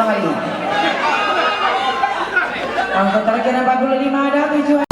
kembali. Angkot terakhir 45 ada tujuan.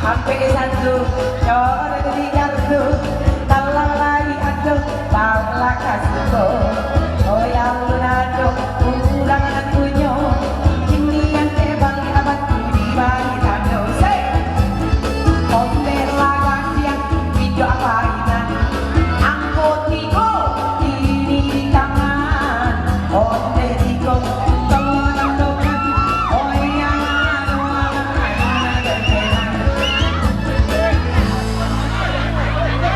Sampai satu, coba tiga tu, talang lagi aduh, bawa kasihku. Oh yang lunado, kurang akunya, ini yang tebal abad di bagi tando. Say, konten lagan siang, video apa ini? Angkot tigo, ini di tangan, konten tigo.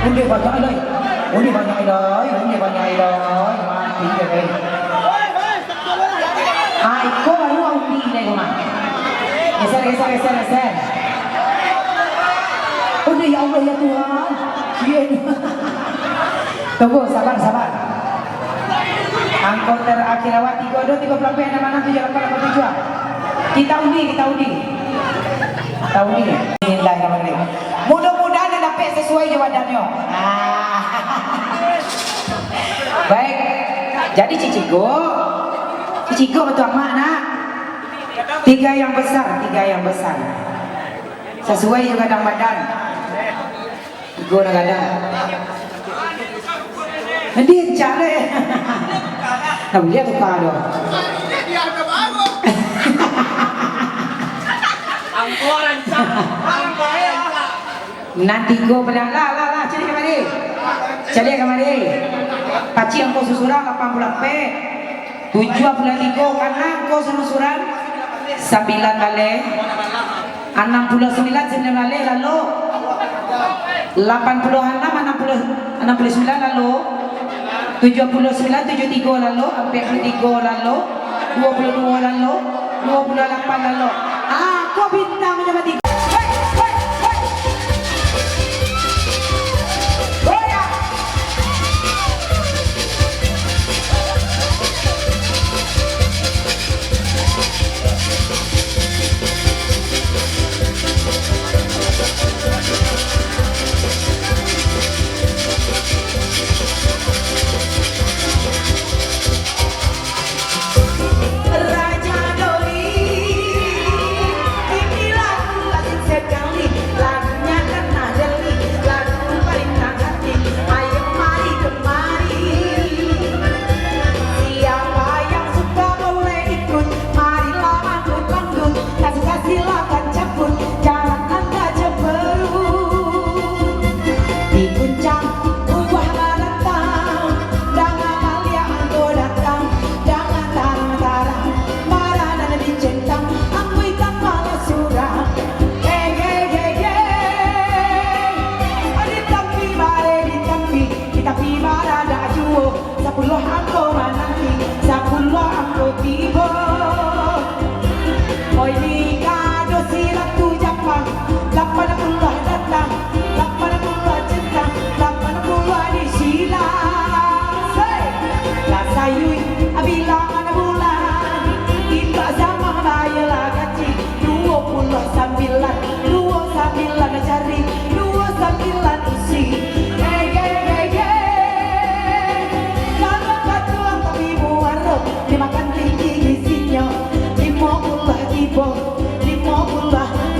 Undi banyak đây, undi banyak đây, undi banyak đây, mati deh. Ai, kau baru undi deh kau mah. Geser. Undi ya Allah ya Tuhan. Iya. Tunggu, sabar. Angkot terakhir awak 32 30 mana 7887. Kita undi. Bismillahirrahmanirrahim. Mudah-mudahan dapat sesuai jawabannya. Baik. Jadi Cicigo betul mana? 3 yang besar. Sesuai juga dengan badan. Cigo kadang. Nanti cara ya. Nah, lihat tuh kalau. Nanti go pedang lah cari kemari paci yang kau susuran 80 p 73 karena kau susuran 9 balik 69 balik lalu 86 69 lalu 79 73 lalu 43 lalu 22 lalu 28 lalu kau bintang menjadi 3. Dimakan tinggi isinya 50 ribu 50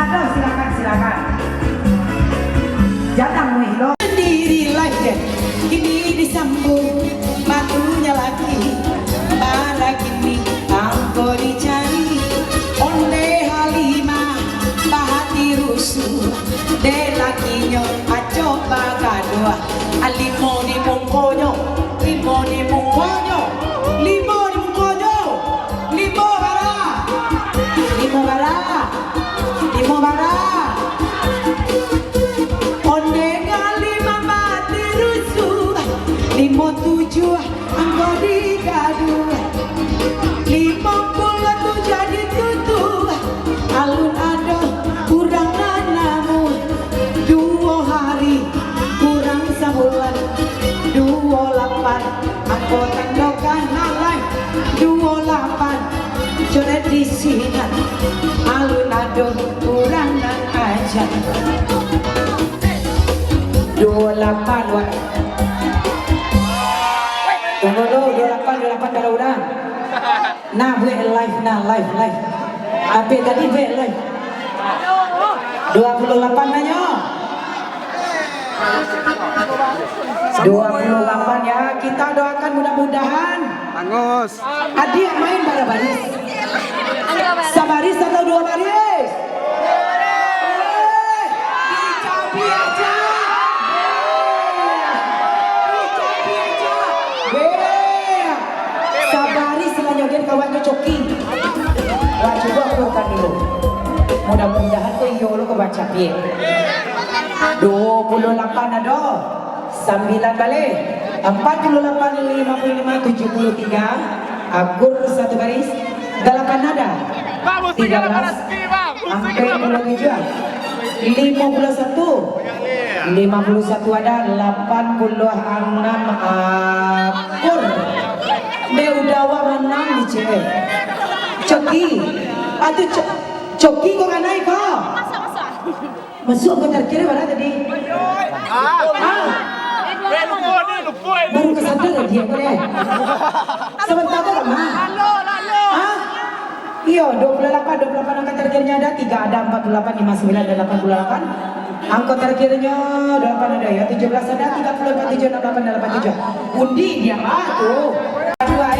Ada silakan. Jangan lo. Sendiri lagi, kini disambung batunya lagi. Pada kini angko dicari, onde Halimah bahati rusuh. De lakinya acoba kadua, limo di mungkonyo, limo di mungkonyo, limo di mungkonyo, limo bara, limo bara, limo bara. Onde Halimah bahati rusuh, limo tujuh angko digadu, 50 jadi tutup, alun ado kurang nanamu. 2 hari kurang sebulan, 28 aku tandokan nalai 28 coret di sini alun ado kurang nan aja 28 wak tunggu dulu 28 kalau udah nah gue live apa tadi gue live 28 nanya 28 ya, kita doakan mudah-mudahan Angus adik main pada baris sabaris atau 2 baris dicapi aja sabaris selanjutnya kawannya coki wah coba keluarkan dulu mudah-mudahan tuh iyo lo kebaca piye 28 ada 9 balik 48 55 73 akur 1 baris 8 ada 13 sampai 27 51 ada 86 akur Deudawa menang di cewek Coki aduh Coki kok gak naik kok masuk ke terkira mana tadi baru kesadar ya dia boleh sebentar kok mah iya 28 angka terakhirnya ada 3 ada 48 59 ada 88 angka terakhirnya 8 ada ya 17 ada 34 7 68 87 undi dia tuh dua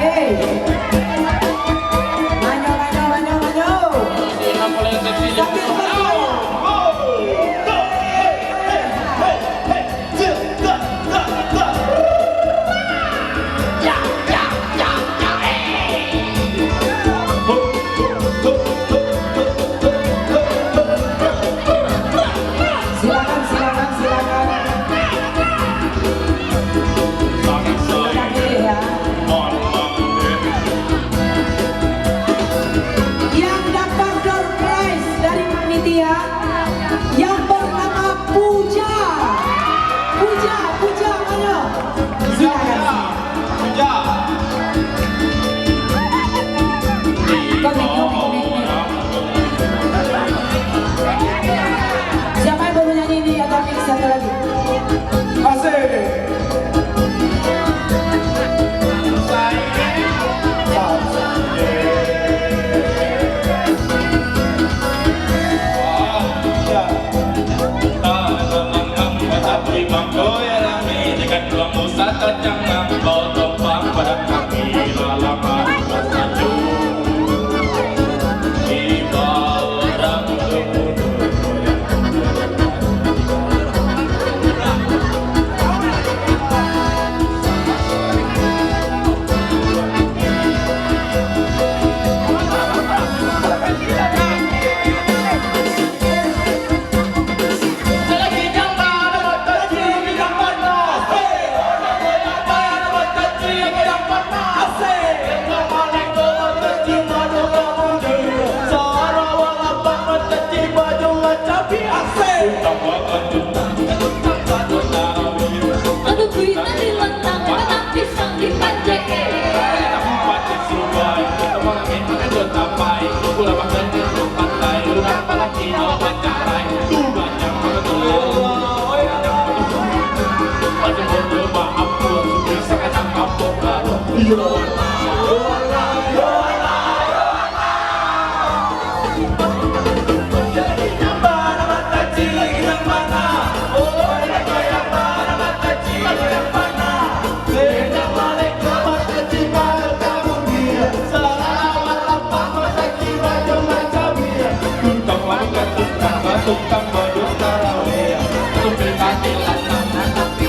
tukang badut tarawih tumpil kaki lanang tapi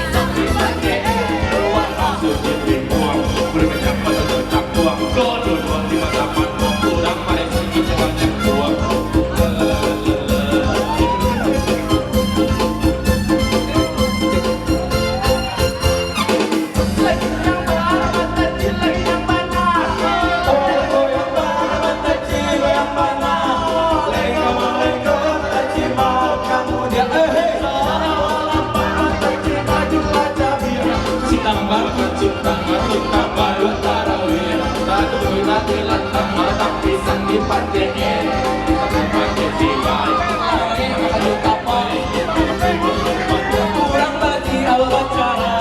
pakai ruang masuk di buang berminyak pada tetap buang dua di mata pandang kurang pada sini banyak buang kurang lagi awal cara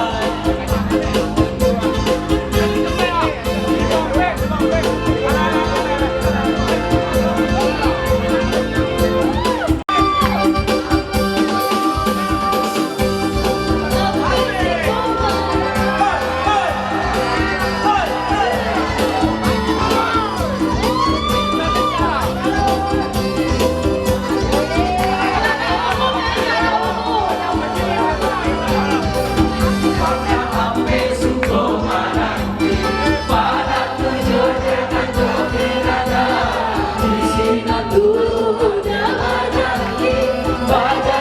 Baca